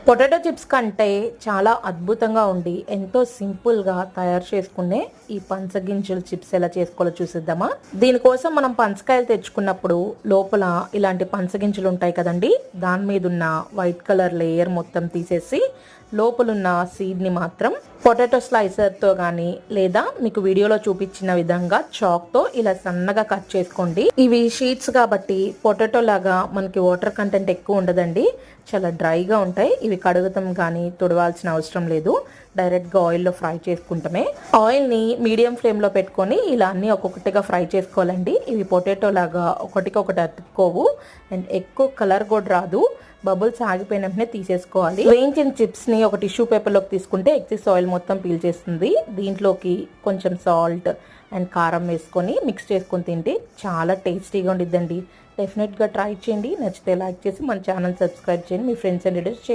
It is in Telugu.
పొటాటో చిప్స్ కంటే చాలా అద్భుతంగా ఉండి ఎంతో సింపుల్గా తయారు చేసుకునే ఈ పనసగింజల చిప్స్ ఎలా చేసుకోవాలో చూసిద్దామా. దీనికోసం మనం పనసకాయలు తెచ్చుకున్నప్పుడు లోపల ఇలాంటి పనసగింజలు ఉంటాయి కదండి, దాని మీద ఉన్న వైట్ కలర్ లేయర్ మొత్తం తీసేసి లోపలున్న సీడ్ని మాత్రం పొటాటో స్లైసర్తో కానీ లేదా మీకు వీడియోలో చూపించిన విధంగా చాక్తో ఇలా సన్నగా కట్ చేసుకోండి. ఇవి షీట్స్ కాబట్టి పొటాటో లాగా మనకి వాటర్ కంటెంట్ ఎక్కువ ఉండదండి, చాలా డ్రైగా ఉంటాయి. ఇవి కడుగుతాం కానీ తుడవాల్సిన అవసరం లేదు, డైరెక్ట్గా ఆయిల్లో ఫ్రై చేసుకుంటామే. ఆయిల్ని మీడియం ఫ్లేమ్లో పెట్టుకొని ఇలా అన్నీ ఒక్కొక్కటిగా ఫ్రై చేసుకోవాలండి. ఇవి పొటాటో లాగా ఒకటికొకటి అతుక్కోవు అండ్ ఎక్కువ కలర్ కూడా రాదు. బబుల్స్ ఆగిపోయిన వెంటనే తీసేసుకోవాలి. వేయించిన చిప్స్ని ఒక టిష్యూ పేపర్లోకి తీసుకుంటే ఎక్సెస్ ఆయిల్ మొత్తం పీల్చేస్తుంది. దీంట్లోకి కొంచెం సాల్ట్ అండ్ కారం వేసుకొని మిక్స్ చేసుకొని తింటే చాలా టేస్టీగా ఉండిద్దండి. డెఫినెట్గా ట్రై చేయండి. నచ్చితే లైక్ చేసి మన ఛానల్ సబ్స్క్రైబ్ చేయండి. మీ ఫ్రెండ్స్ అండ్ రిలేటివ్స్